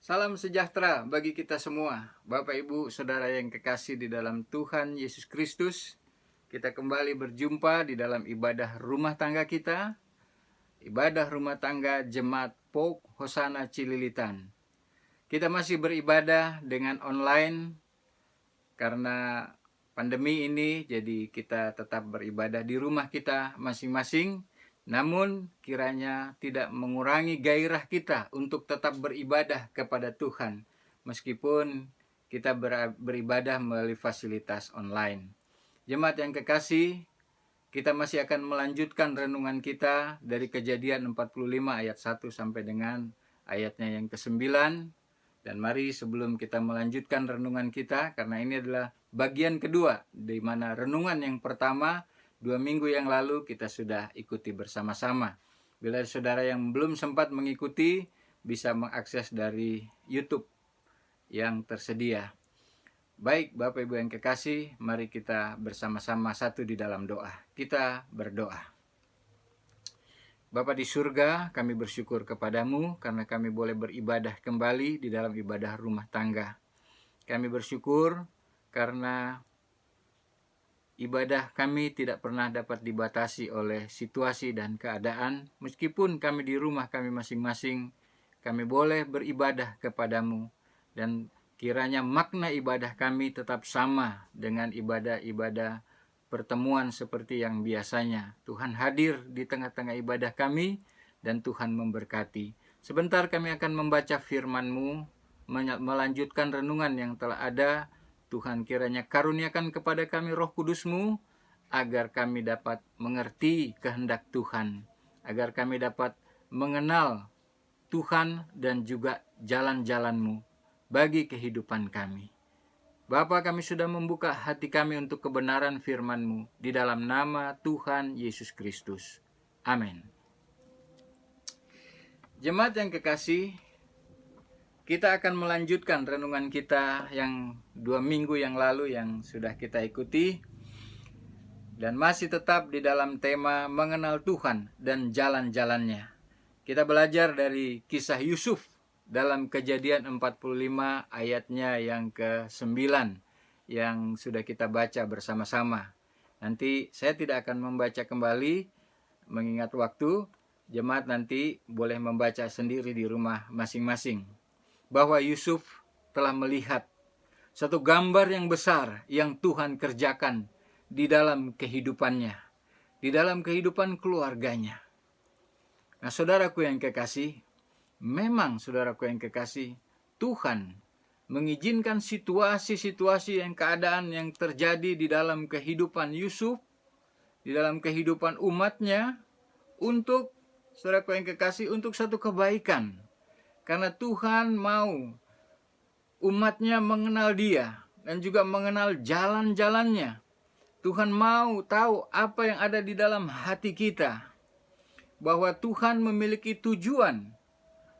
Salam sejahtera bagi kita semua, Bapak Ibu Saudara yang kekasih di dalam Tuhan Yesus Kristus. Kita kembali berjumpa di dalam ibadah rumah tangga kita, ibadah rumah tangga Jemaat Pok Hosana Cililitan. Kita masih beribadah dengan online karena pandemi ini, jadi kita tetap beribadah di rumah kita masing-masing. Namun kiranya tidak mengurangi gairah kita untuk tetap beribadah kepada Tuhan, meskipun kita beribadah melalui fasilitas online. Jemaat yang kekasih, kita masih akan melanjutkan renungan kita dari Kejadian 45 ayat 1 sampai dengan ayatnya yang ke-9. Dan mari sebelum kita melanjutkan renungan kita, karena ini adalah bagian kedua, di mana renungan yang pertama 2 minggu yang lalu kita sudah ikuti bersama-sama. Bila saudara yang belum sempat mengikuti, bisa mengakses dari YouTube yang tersedia. Baik Bapak Ibu yang kekasih, mari kita bersama-sama satu di dalam doa. Kita berdoa. Bapa di surga, kami bersyukur kepadamu karena kami boleh beribadah kembali di dalam ibadah rumah tangga. Kami bersyukur karena ibadah kami tidak pernah dapat dibatasi oleh situasi dan keadaan. Meskipun kami di rumah kami masing-masing, kami boleh beribadah kepadamu. Dan kiranya makna ibadah kami tetap sama dengan ibadah-ibadah pertemuan seperti yang biasanya. Tuhan hadir di tengah-tengah ibadah kami dan Tuhan memberkati. Sebentar kami akan membaca firman-Mu, melanjutkan renungan yang telah ada. Tuhan kiranya karuniakan kepada kami Roh Kudus-Mu, agar kami dapat mengerti kehendak Tuhan, agar kami dapat mengenal Tuhan dan juga jalan-jalan-Mu bagi kehidupan kami. Bapa, kami sudah membuka hati kami untuk kebenaran firman-Mu di dalam nama Tuhan Yesus Kristus. Amin. Jemaat yang kekasih, kita akan melanjutkan renungan kita yang 2 minggu yang lalu yang sudah kita ikuti. Dan masih tetap di dalam tema mengenal Tuhan dan jalan-jalannya. Kita belajar dari kisah Yusuf dalam Kejadian 45 ayatnya yang ke-9 yang sudah kita baca bersama-sama. Nanti saya tidak akan membaca kembali mengingat waktu. Jemaat nanti boleh membaca sendiri di rumah masing-masing. Bahwa Yusuf telah melihat satu gambar yang besar yang Tuhan kerjakan di dalam kehidupannya, di dalam kehidupan keluarganya. Nah, saudaraku yang kekasih, memang saudaraku yang kekasih, Tuhan mengizinkan situasi-situasi yang keadaan yang terjadi di dalam kehidupan Yusuf, di dalam kehidupan umatnya, untuk saudaraku yang kekasih, untuk satu kebaikan. Karena Tuhan mau umatnya mengenal Dia dan juga mengenal jalan-jalannya. Tuhan mau tahu apa yang ada di dalam hati kita. Bahwa Tuhan memiliki tujuan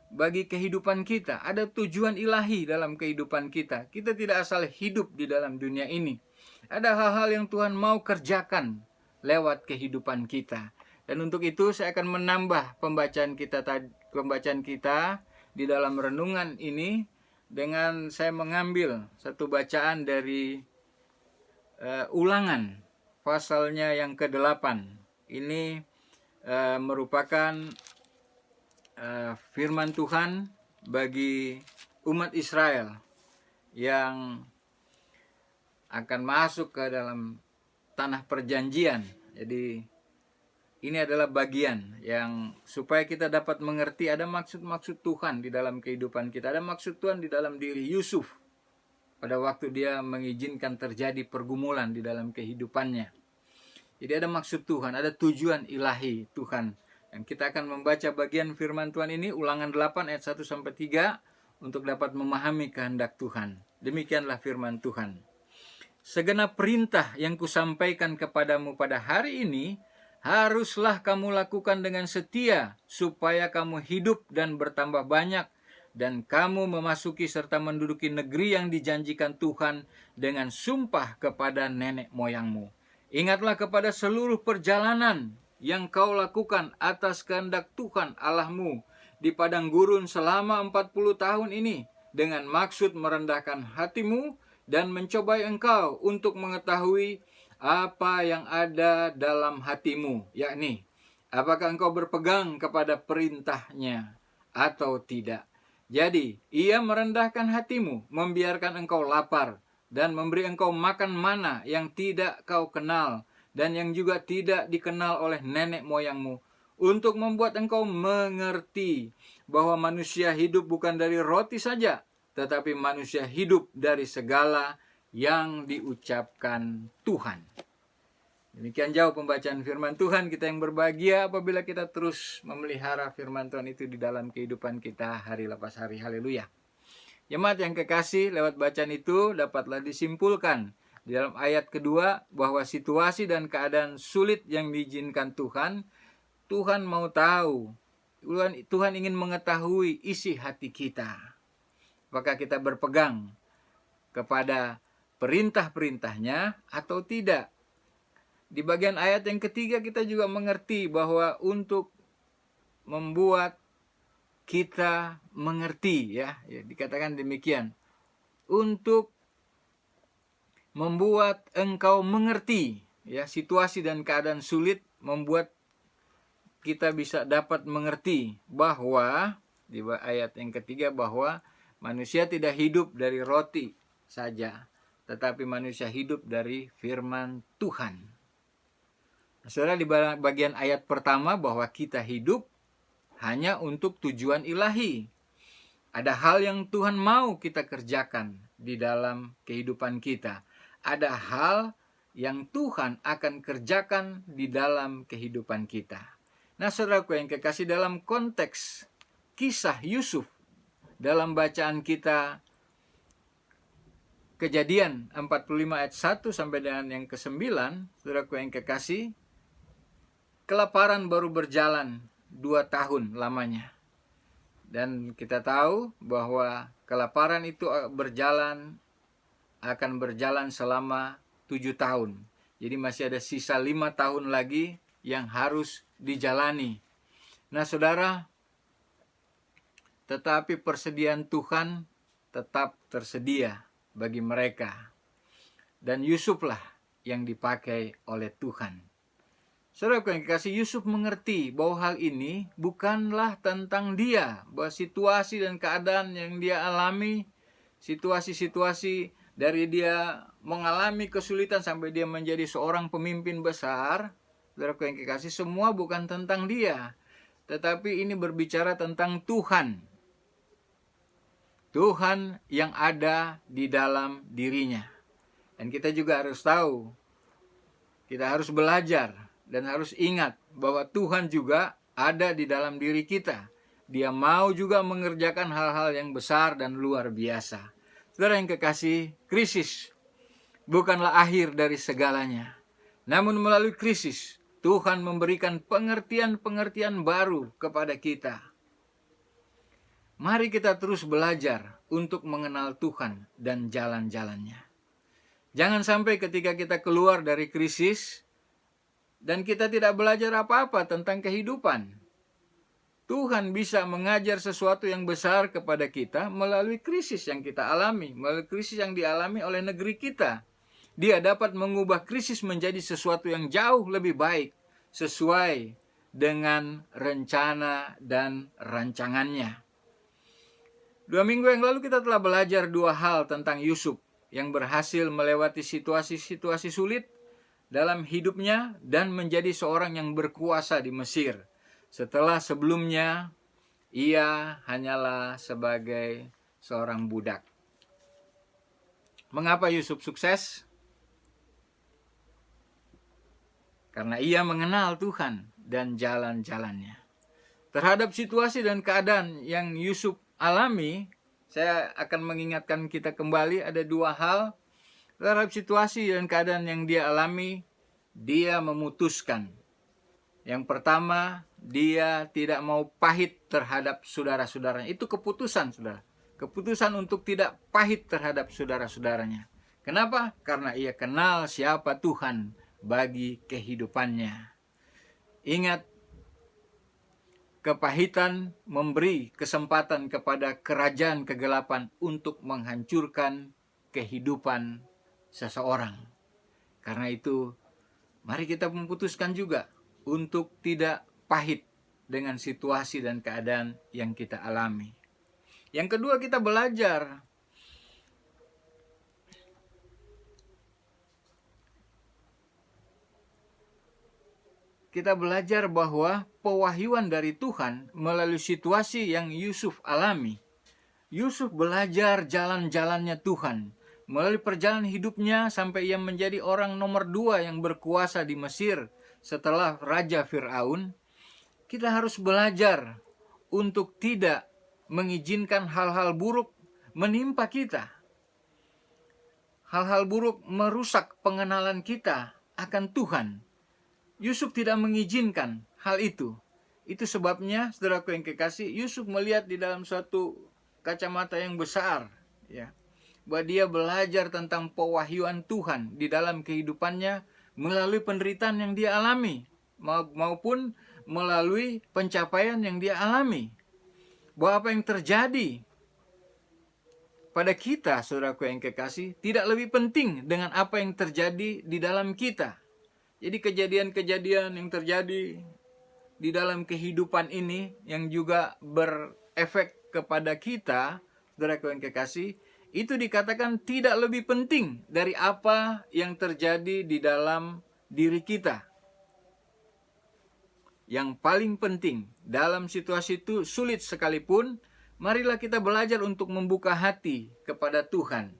bagi kehidupan kita. Ada tujuan ilahi dalam kehidupan kita. Kita tidak asal hidup di dalam dunia ini. Ada hal-hal yang Tuhan mau kerjakan lewat kehidupan kita. Dan untuk itu saya akan menambah pembacaan kita di dalam renungan ini dengan saya mengambil satu bacaan dari Ulangan pasalnya yang ke-8. Ini merupakan firman Tuhan bagi umat Israel yang akan masuk ke dalam tanah perjanjian. Jadi ini adalah bagian yang supaya kita dapat mengerti ada maksud-maksud Tuhan di dalam kehidupan kita. Ada maksud Tuhan di dalam diri Yusuf pada waktu dia mengizinkan terjadi pergumulan di dalam kehidupannya. Jadi ada maksud Tuhan, ada tujuan ilahi Tuhan. Dan kita akan membaca bagian firman Tuhan ini, Ulangan 8 ayat 1-3, untuk dapat memahami kehendak Tuhan. Demikianlah firman Tuhan. Segenap perintah yang kusampaikan kepadamu pada hari ini, haruslah kamu lakukan dengan setia, supaya kamu hidup dan bertambah banyak, dan kamu memasuki serta menduduki negeri yang dijanjikan Tuhan dengan sumpah kepada nenek moyangmu. Ingatlah kepada seluruh perjalanan yang kau lakukan atas kehendak Tuhan Allahmu di padang gurun selama 40 tahun ini, dengan maksud merendahkan hatimu dan mencobai engkau untuk mengetahui apa yang ada dalam hatimu, yakni apakah engkau berpegang kepada perintahnya atau tidak. Jadi, ia merendahkan hatimu, membiarkan engkau lapar, dan memberi engkau makan mana yang tidak kau kenal, dan yang juga tidak dikenal oleh nenek moyangmu, untuk membuat engkau mengerti bahwa manusia hidup bukan dari roti saja, tetapi manusia hidup dari segala yang diucapkan Tuhan. Demikian jauh pembacaan firman Tuhan. Kita yang berbahagia apabila kita terus memelihara firman Tuhan itu di dalam kehidupan kita hari lepas hari. Haleluya. Jemaat yang kekasih, lewat bacaan itu dapatlah disimpulkan di dalam ayat kedua bahwa situasi dan keadaan sulit yang diizinkan Tuhan, Tuhan mau tahu, Tuhan ingin mengetahui isi hati kita. Apakah kita berpegang kepada perintah-perintahnya atau tidak? Di bagian ayat yang ketiga kita juga mengerti bahwa untuk membuat kita mengerti, ya dikatakan demikian, untuk membuat engkau mengerti, ya, situasi dan keadaan sulit membuat kita bisa dapat mengerti bahwa di ayat yang ketiga bahwa manusia tidak hidup dari roti saja, tetapi manusia hidup dari firman Tuhan. Saudara, di bagian ayat pertama bahwa kita hidup hanya untuk tujuan ilahi. Ada hal yang Tuhan mau kita kerjakan di dalam kehidupan kita. Ada hal yang Tuhan akan kerjakan di dalam kehidupan kita. Nah, saudaraku yang kekasih, dalam konteks kisah Yusuf dalam bacaan kita Kejadian 45 ayat 1 sampai dengan yang ke-9, saudaraku yang kekasih, kelaparan baru berjalan 2 tahun lamanya. Dan kita tahu bahwa kelaparan itu akan berjalan selama 7 tahun. Jadi masih ada sisa 5 tahun lagi yang harus dijalani. Nah, saudara, tetapi persediaan Tuhan tetap tersedia bagi mereka. Dan Yusuflah yang dipakai oleh Tuhan. Saudara yang kekasih, Yusuf mengerti bahwa hal ini bukanlah tentang dia, bahwa situasi dan keadaan yang dia alami, situasi-situasi dari dia mengalami kesulitan sampai dia menjadi seorang pemimpin besar, saudara yang kekasih, semua bukan tentang dia, tetapi ini berbicara tentang Tuhan. Tuhan yang ada di dalam dirinya. Dan kita juga harus tahu, kita harus belajar dan harus ingat bahwa Tuhan juga ada di dalam diri kita. Dia mau juga mengerjakan hal-hal yang besar dan luar biasa. Saudara yang kekasih, krisis bukanlah akhir dari segalanya. Namun melalui krisis, Tuhan memberikan pengertian-pengertian baru kepada kita. Mari kita terus belajar untuk mengenal Tuhan dan jalan-jalannya. Jangan sampai ketika kita keluar dari krisis, dan kita tidak belajar apa-apa tentang kehidupan. Tuhan bisa mengajar sesuatu yang besar kepada kita melalui krisis yang kita alami, melalui krisis yang dialami oleh negeri kita. Dia dapat mengubah krisis menjadi sesuatu yang jauh lebih baik, sesuai dengan rencana dan rancangannya. 2 minggu yang lalu kita telah belajar 2 hal tentang Yusuf yang berhasil melewati situasi-situasi sulit dalam hidupnya dan menjadi seorang yang berkuasa di Mesir. Setelah sebelumnya ia hanyalah sebagai seorang budak. Mengapa Yusuf sukses? Karena ia mengenal Tuhan dan jalan-jalannya. Terhadap situasi dan keadaan yang Yusuf alami, saya akan mengingatkan kita kembali ada 2 hal. Terhadap situasi dan keadaan yang dia alami, dia memutuskan. Yang pertama, dia tidak mau pahit terhadap saudara-saudaranya. Itu keputusan, saudara. Keputusan untuk tidak pahit terhadap saudara-saudaranya. Kenapa? Karena ia kenal siapa Tuhan bagi kehidupannya. Ingat, kepahitan memberi kesempatan kepada kerajaan kegelapan untuk menghancurkan kehidupan seseorang. Karena itu, mari kita memutuskan juga untuk tidak pahit dengan situasi dan keadaan yang kita alami. Yang kedua, kita belajar bahwa pewahyuan dari Tuhan melalui situasi yang Yusuf alami. Yusuf belajar jalan-jalannya Tuhan. Melalui perjalanan hidupnya sampai ia menjadi orang nomor 2 yang berkuasa di Mesir setelah Raja Fir'aun. Kita harus belajar untuk tidak mengizinkan hal-hal buruk menimpa kita. Hal-hal buruk merusak pengenalan kita akan Tuhan. Yusuf tidak mengizinkan hal itu. Itu sebabnya, saudaraku yang kekasih, Yusuf melihat di dalam suatu kacamata yang besar, ya, bahwa dia belajar tentang pewahyuan Tuhan di dalam kehidupannya melalui penderitaan yang dia alami, maupun melalui pencapaian yang dia alami. Bahwa apa yang terjadi pada kita, saudaraku yang kekasih, tidak lebih penting dengan apa yang terjadi di dalam kita. Jadi kejadian-kejadian yang terjadi di dalam kehidupan ini yang juga berefek kepada kita, saudaraku yang kekasih, itu dikatakan tidak lebih penting dari apa yang terjadi di dalam diri kita. Yang paling penting dalam situasi itu sulit sekalipun, marilah kita belajar untuk membuka hati kepada Tuhan,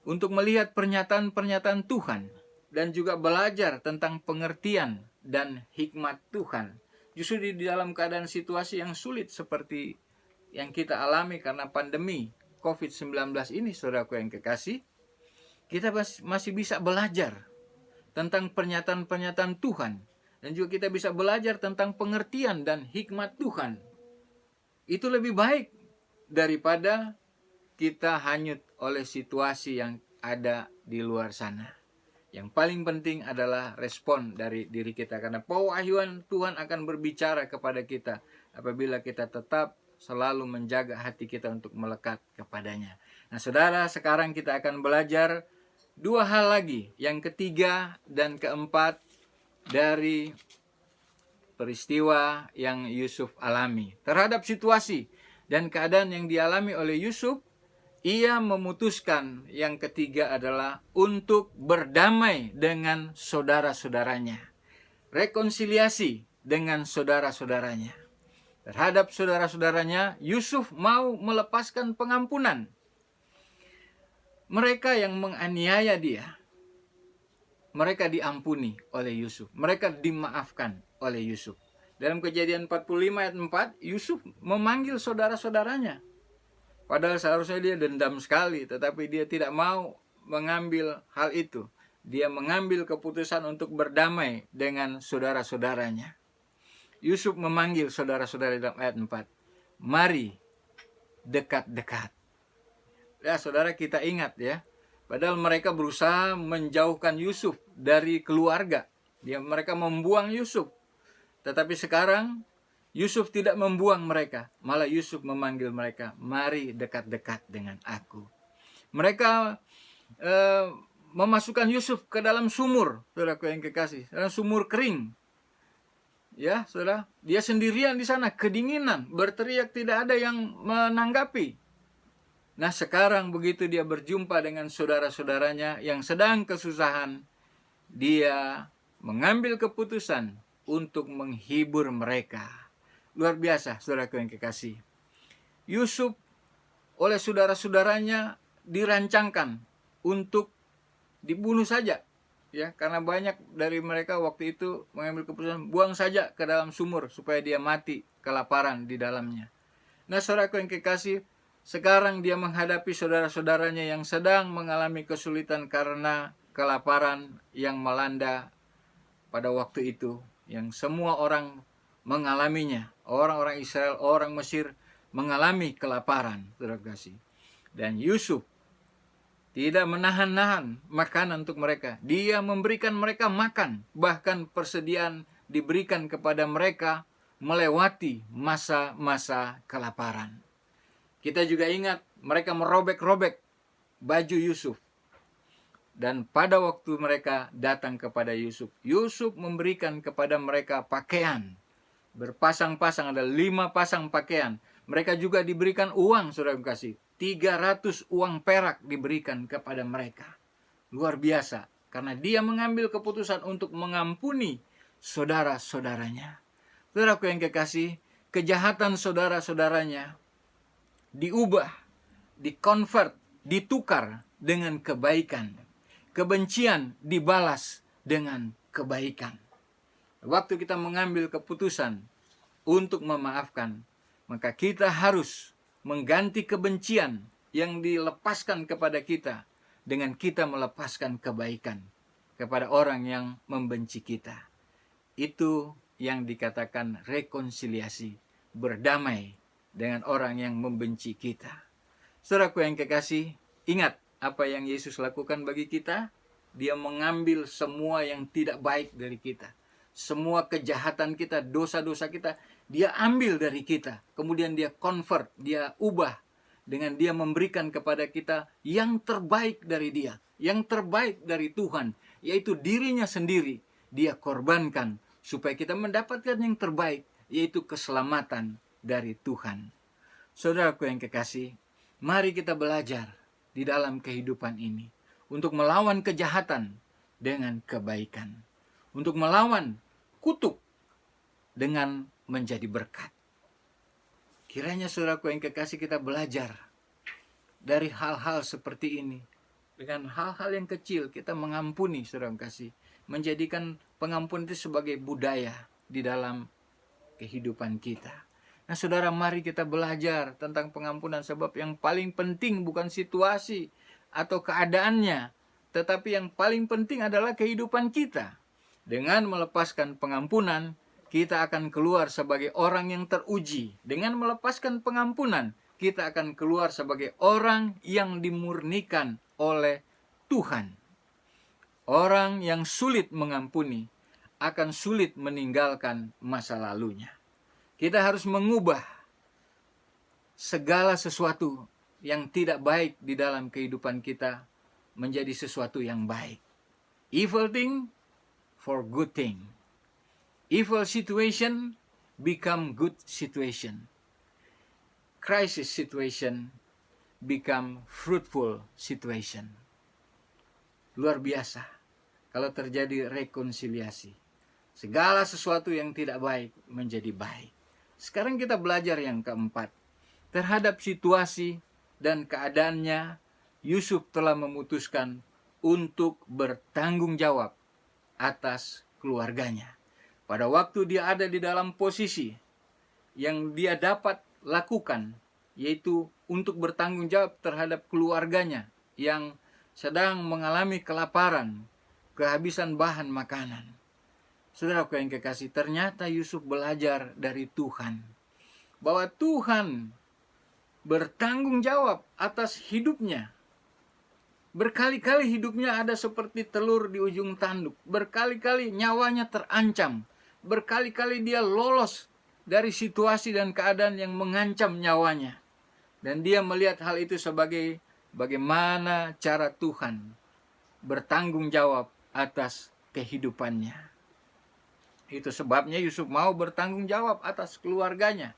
untuk melihat pernyataan-pernyataan Tuhan, dan juga belajar tentang pengertian dan hikmat Tuhan. Justru di dalam keadaan situasi yang sulit seperti yang kita alami karena pandemi COVID-19 ini, saudaraku yang kekasih, kita masih bisa belajar tentang pernyataan-pernyataan Tuhan. Dan juga kita bisa belajar tentang pengertian dan hikmat Tuhan. Itu lebih baik daripada kita hanyut oleh situasi yang ada di luar sana. Yang paling penting adalah respon dari diri kita. Karena pewahyuan Tuhan akan berbicara kepada kita apabila kita tetap selalu menjaga hati kita untuk melekat kepadanya. Nah, saudara, sekarang kita akan belajar 2 hal lagi. Yang ketiga dan keempat dari peristiwa yang Yusuf alami. Terhadap situasi dan keadaan yang dialami oleh Yusuf, ia memutuskan yang ketiga adalah untuk berdamai dengan saudara-saudaranya. Rekonsiliasi dengan saudara-saudaranya. Terhadap saudara-saudaranya, Yusuf mau melepaskan pengampunan. Mereka yang menganiaya dia, mereka diampuni oleh Yusuf. Mereka dimaafkan oleh Yusuf. Dalam Kejadian 45 ayat 4, Yusuf memanggil saudara-saudaranya. Padahal seharusnya dia dendam sekali, tetapi dia tidak mau mengambil hal itu. Dia mengambil keputusan untuk berdamai dengan saudara-saudaranya. Yusuf memanggil saudara-saudara dalam ayat 4. Mari dekat-dekat. Ya, saudara, kita ingat ya. Padahal mereka berusaha menjauhkan Yusuf dari keluarga. Mereka membuang Yusuf. Tetapi sekarang Yusuf tidak membuang mereka, malah Yusuf memanggil mereka, mari dekat-dekat dengan aku. Mereka memasukkan Yusuf ke dalam sumur, saudaraku yang kekasih, dalam sumur kering. Ya, saudara, dia sendirian di sana, kedinginan, berteriak tidak ada yang menanggapi. Nah, sekarang begitu dia berjumpa dengan saudara-saudaranya yang sedang kesusahan, dia mengambil keputusan untuk menghibur mereka. Luar biasa, saudaraku yang kekasih. Yusuf oleh saudara-saudaranya dirancangkan untuk dibunuh saja. Ya, karena banyak dari mereka waktu itu mengambil keputusan buang saja ke dalam sumur supaya dia mati kelaparan di dalamnya. Nah, saudaraku yang kekasih, sekarang dia menghadapi saudara-saudaranya yang sedang mengalami kesulitan karena kelaparan yang melanda pada waktu itu, yang semua orang mengalaminya. Orang-orang Israel, orang Mesir mengalami kelaparan, saudara kasih. Dan Yusuf tidak menahan-nahan makanan untuk mereka. Dia memberikan mereka makan, bahkan persediaan diberikan kepada mereka melewati masa-masa kelaparan. Kita juga ingat mereka merobek-robek baju Yusuf. Dan pada waktu mereka datang kepada Yusuf, Yusuf memberikan kepada mereka pakaian. Berpasang-pasang, ada 5 pasang pakaian. Mereka juga diberikan uang, saudara kasih. 300 uang perak diberikan kepada mereka. Luar biasa, karena dia mengambil keputusan untuk mengampuni saudara-saudaranya. Saudaraku yang kekasih, kejahatan saudara-saudaranya diubah, dikonvert, ditukar dengan kebaikan. Kebencian dibalas dengan kebaikan. Waktu kita mengambil keputusan untuk memaafkan, maka kita harus mengganti kebencian yang dilepaskan kepada kita dengan kita melepaskan kebaikan kepada orang yang membenci kita. Itu yang dikatakan rekonsiliasi, berdamai dengan orang yang membenci kita. Saudaraku yang kekasih, ingat apa yang Yesus lakukan bagi kita. Dia mengambil semua yang tidak baik dari kita. Semua kejahatan kita, dosa-dosa kita, dia ambil dari kita. Kemudian dia convert, dia ubah. Dengan dia memberikan kepada kita yang terbaik dari dia. Yang terbaik dari Tuhan. Yaitu dirinya sendiri. Dia korbankan supaya kita mendapatkan yang terbaik. Yaitu keselamatan dari Tuhan. Saudaraku yang kekasih, mari kita belajar di dalam kehidupan ini untuk melawan kejahatan dengan kebaikan, untuk melawan kutuk dengan menjadi berkat. Kiranya saudaraku yang kekasih, kita belajar dari hal-hal seperti ini. Dengan hal-hal yang kecil kita mengampuni, saudara yang kasih, menjadikan pengampunan itu sebagai budaya di dalam kehidupan kita. Nah saudara, mari kita belajar tentang pengampunan, sebab yang paling penting bukan situasi atau keadaannya, tetapi yang paling penting adalah kehidupan kita. Dengan melepaskan pengampunan, kita akan keluar sebagai orang yang teruji. Dengan melepaskan pengampunan, kita akan keluar sebagai orang yang dimurnikan oleh Tuhan. Orang yang sulit mengampuni akan sulit meninggalkan masa lalunya. Kita harus mengubah segala sesuatu yang tidak baik di dalam kehidupan kita menjadi sesuatu yang baik. Evil thing for good thing. Evil situation become good situation. Crisis situation become fruitful situation. Luar biasa kalau terjadi rekonsiliasi. Segala sesuatu yang tidak baik menjadi baik. Sekarang kita belajar yang keempat. Terhadap situasi dan keadaannya, Yusuf telah memutuskan untuk bertanggung jawab atas keluarganya. Pada waktu dia ada di dalam posisi yang dia dapat lakukan, yaitu untuk bertanggung jawab terhadap keluarganya yang sedang mengalami kelaparan, kehabisan bahan makanan. Saudaraku yang kekasih, ternyata Yusuf belajar dari Tuhan bahwa Tuhan bertanggung jawab atas hidupnya. Berkali-kali hidupnya ada seperti telur di ujung tanduk. Berkali-kali nyawanya terancam. Berkali-kali dia lolos dari situasi dan keadaan yang mengancam nyawanya. Dan dia melihat hal itu sebagai bagaimana cara Tuhan bertanggung jawab atas kehidupannya. Itu sebabnya Yusuf mau bertanggung jawab atas keluarganya.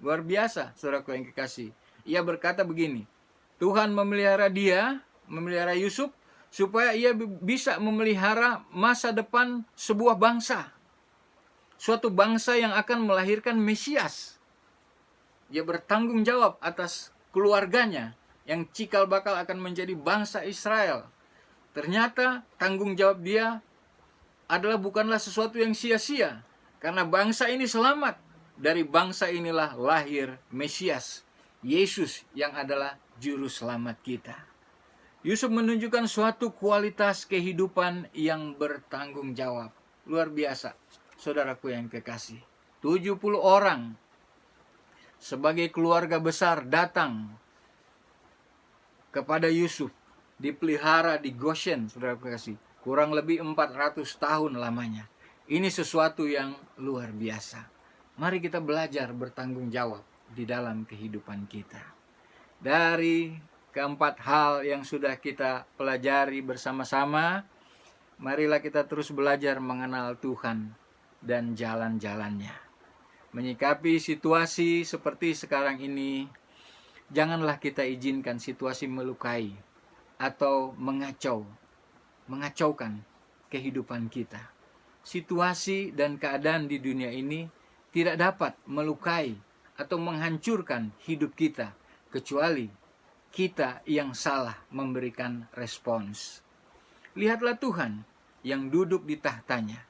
Luar biasa, saudaraku yang kekasih. Ia berkata begini, Tuhan memelihara dia, memelihara Yusuf, supaya ia bisa memelihara masa depan sebuah bangsa. Suatu bangsa yang akan melahirkan Mesias. Ia bertanggung jawab atas keluarganya, yang cikal bakal akan menjadi bangsa Israel. Ternyata tanggung jawab dia adalah bukanlah sesuatu yang sia-sia, karena bangsa ini selamat. Dari bangsa inilah lahir Mesias, Yesus yang adalah juru selamat kita. Yusuf menunjukkan suatu kualitas kehidupan yang bertanggung jawab. Luar biasa, saudaraku yang kekasih. 70 orang sebagai keluarga besar datang kepada Yusuf, dipelihara di Goshen, saudaraku kekasih. Kurang lebih 400 tahun lamanya. Ini sesuatu yang luar biasa. Mari kita belajar bertanggung jawab di dalam kehidupan kita. Dari keempat hal yang sudah kita pelajari bersama-sama, marilah kita terus belajar mengenal Tuhan dan jalan-jalannya. Menyikapi situasi seperti sekarang ini, janganlah kita izinkan situasi melukai atau mengacaukan kehidupan kita. Situasi dan keadaan di dunia ini tidak dapat melukai atau menghancurkan hidup kita, kecuali kita yang salah memberikan respons. Lihatlah Tuhan yang duduk di tahtanya.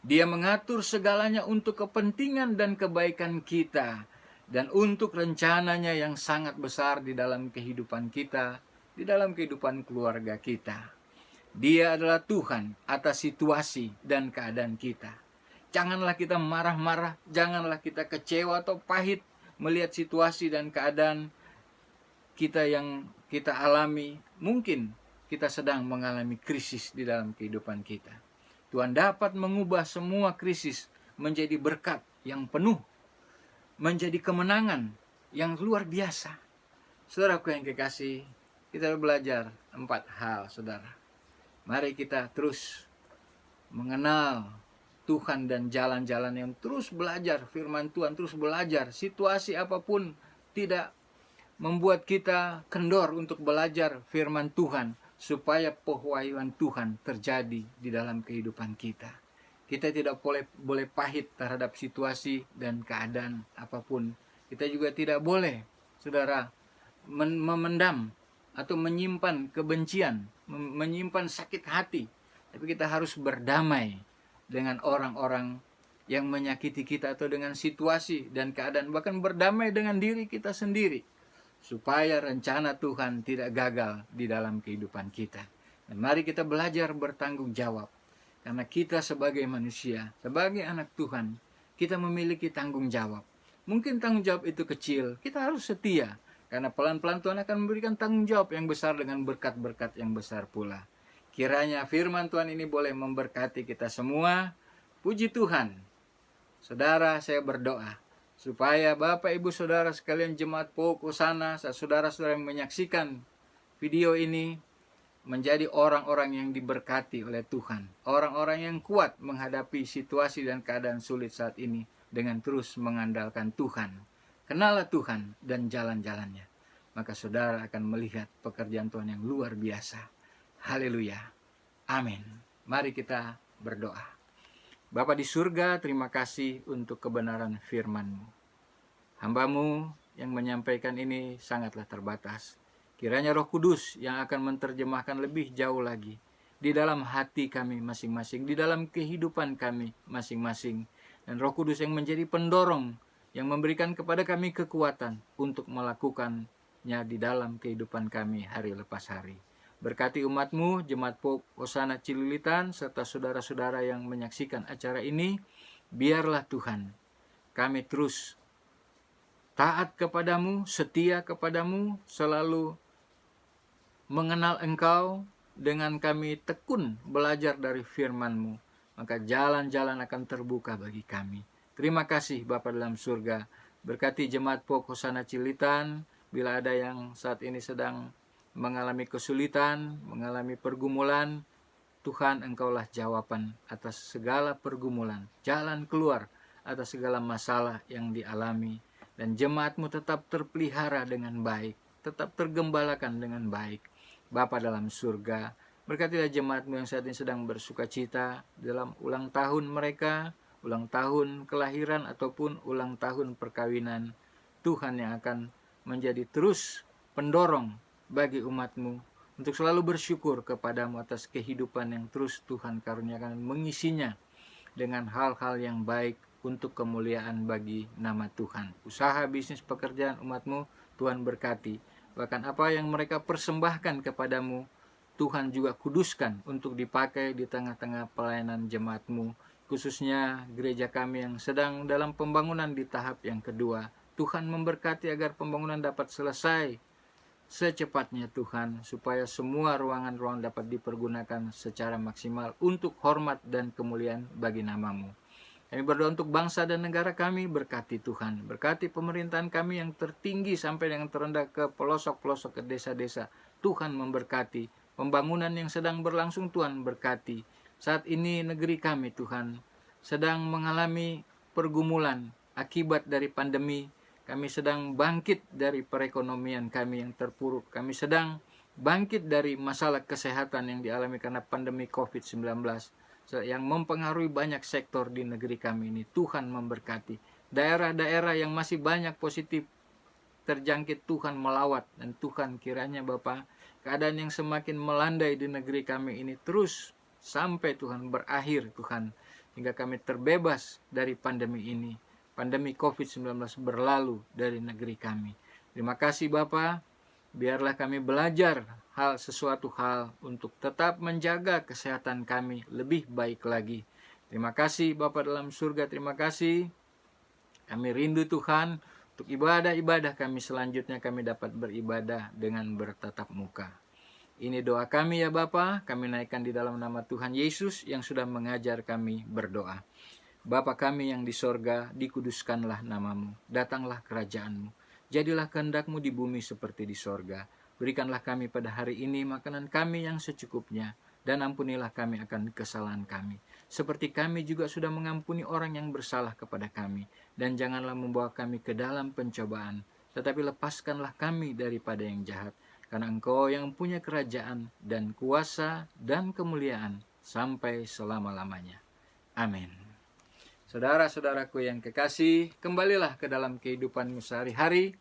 Dia mengatur segalanya untuk kepentingan dan kebaikan kita, dan untuk rencananya yang sangat besar di dalam kehidupan kita, di dalam kehidupan keluarga kita. Dia adalah Tuhan atas situasi dan keadaan kita. Janganlah kita marah-marah, janganlah kita kecewa atau pahit melihat situasi dan keadaan kita yang kita alami. Mungkin kita sedang mengalami krisis di dalam kehidupan kita. Tuhan dapat mengubah semua krisis menjadi berkat yang penuh, menjadi kemenangan yang luar biasa. Saudaraku yang kekasih, kita belajar 4 hal, saudara. Mari kita terus mengenal Tuhan dan jalan-jalan yang terus belajar firman Tuhan, terus belajar. Situasi apapun tidak membuat kita kendor untuk belajar firman Tuhan, supaya pewahyuan Tuhan terjadi di dalam kehidupan kita. Kita tidak boleh pahit terhadap situasi dan keadaan apapun. Kita juga tidak boleh, saudara, memendam atau menyimpan kebencian, menyimpan sakit hati. Tapi kita harus berdamai dengan orang-orang yang menyakiti kita atau dengan situasi dan keadaan, bahkan berdamai dengan diri kita sendiri, supaya rencana Tuhan tidak gagal di dalam kehidupan kita. Dan mari kita belajar bertanggung jawab, karena kita sebagai manusia, sebagai anak Tuhan, kita memiliki tanggung jawab. Mungkin tanggung jawab itu kecil, kita harus setia, karena pelan-pelan Tuhan akan memberikan tanggung jawab yang besar dengan berkat-berkat yang besar pula. Kiranya firman Tuhan ini boleh memberkati kita semua. Puji Tuhan. Saudara, saya berdoa supaya Bapak Ibu Saudara sekalian jemaat POK Hosana, saudara-saudara yang menyaksikan video ini, menjadi orang-orang yang diberkati oleh Tuhan. Orang-orang yang kuat menghadapi situasi dan keadaan sulit saat ini dengan terus mengandalkan Tuhan. Kenallah Tuhan dan jalan-jalannya, maka saudara akan melihat pekerjaan Tuhan yang luar biasa. Haleluya. Amin. Mari kita berdoa. Bapa di surga, terima kasih untuk kebenaran firman-Mu. Hamba-Mu yang menyampaikan ini sangatlah terbatas. Kiranya Roh Kudus yang akan menerjemahkan lebih jauh lagi di dalam hati kami masing-masing, di dalam kehidupan kami masing-masing. Dan Roh Kudus yang menjadi pendorong, yang memberikan kepada kami kekuatan untuk melakukannya di dalam kehidupan kami hari lepas hari. Berkati umat-Mu, Jemaat POK Hosana Cililitan, serta saudara-saudara yang menyaksikan acara ini. Biarlah Tuhan, kami terus taat kepadamu, setia kepadamu, selalu mengenal Engkau, dengan kami tekun belajar dari firman-Mu, maka jalan-jalan akan terbuka bagi kami. Terima kasih Bapa dalam surga. Berkati Jemaat POK Hosana Cililitan, bila ada yang saat ini sedang mengalami kesulitan, mengalami pergumulan, Tuhan Engkaulah jawaban atas segala pergumulan, jalan keluar atas segala masalah yang dialami, dan jemaat-Mu tetap terpelihara dengan baik, tetap tergembalakan dengan baik. Bapa dalam surga, berkatilah jemaat-Mu yang saat ini sedang bersuka cita dalam ulang tahun mereka, ulang tahun kelahiran ataupun ulang tahun perkawinan. Tuhan yang akan menjadi terus pendorong bagi umat-Mu untuk selalu bersyukur kepadamu atas kehidupan yang terus Tuhan karuniakan, mengisinya dengan hal-hal yang baik untuk kemuliaan bagi nama Tuhan. Usaha, bisnis, pekerjaan umat-Mu Tuhan berkati. Bahkan apa yang mereka persembahkan kepadamu, Tuhan juga kuduskan untuk dipakai di tengah-tengah pelayanan jemaat-Mu, khususnya gereja kami yang sedang dalam pembangunan di tahap yang kedua. Tuhan memberkati agar pembangunan dapat selesai secepatnya Tuhan, supaya semua ruangan-ruangan dapat dipergunakan secara maksimal untuk hormat dan kemuliaan bagi nama-Mu. Kami berdoa untuk bangsa dan negara kami, berkati Tuhan. Berkati pemerintahan kami yang tertinggi sampai yang terendah ke pelosok-pelosok, ke desa-desa. Tuhan memberkati. Pembangunan yang sedang berlangsung Tuhan berkati. Saat ini negeri kami Tuhan sedang mengalami pergumulan akibat dari pandemi. Kami sedang bangkit dari perekonomian kami yang terpuruk. Kami sedang bangkit dari masalah kesehatan yang dialami karena pandemi COVID-19 yang mempengaruhi banyak sektor di negeri kami ini. Tuhan memberkati. Daerah-daerah yang masih banyak positif terjangkit, Tuhan melawat. Dan Tuhan kiranya Bapa, keadaan yang semakin melandai di negeri kami ini terus sampai Tuhan berakhir Tuhan. Hingga kami terbebas dari pandemi ini. Pandemi COVID-19 berlalu dari negeri kami. Terima kasih Bapa. Biarlah kami belajar sesuatu hal untuk tetap menjaga kesehatan kami lebih baik lagi. Terima kasih Bapa dalam surga, terima kasih. Kami rindu Tuhan untuk ibadah-ibadah kami selanjutnya kami dapat beribadah dengan bertatap muka. Ini doa kami ya Bapa, kami naikkan di dalam nama Tuhan Yesus yang sudah mengajar kami berdoa. Bapa kami yang di sorga, dikuduskanlah namamu, datanglah kerajaanmu. Jadilah kehendak-Mu di bumi seperti di sorga. Berikanlah kami pada hari ini makanan kami yang secukupnya, dan ampunilah kami akan kesalahan kami. Seperti kami juga sudah mengampuni orang yang bersalah kepada kami. Dan janganlah membawa kami ke dalam pencobaan, tetapi lepaskanlah kami daripada yang jahat. Karena Engkau yang punya kerajaan dan kuasa dan kemuliaan sampai selama-lamanya. Amin. Saudara-saudaraku yang kekasih, kembalilah ke dalam kehidupanmu sehari-hari.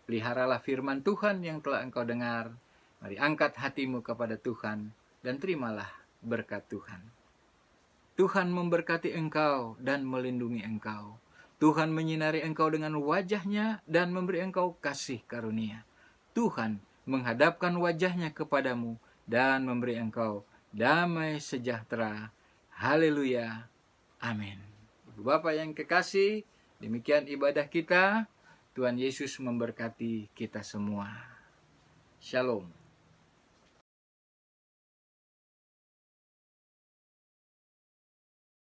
Peliharalah firman Tuhan yang telah engkau dengar. Mari angkat hatimu kepada Tuhan dan terimalah berkat Tuhan. Tuhan memberkati engkau dan melindungi engkau. Tuhan menyinari engkau dengan wajah-Nya dan memberi engkau kasih karunia. Tuhan menghadapkan wajah-Nya kepadamu dan memberi engkau damai sejahtera. Haleluya. Amin. Ibu Bapak yang kekasih, demikian ibadah kita. Tuhan Yesus memberkati kita semua. Shalom.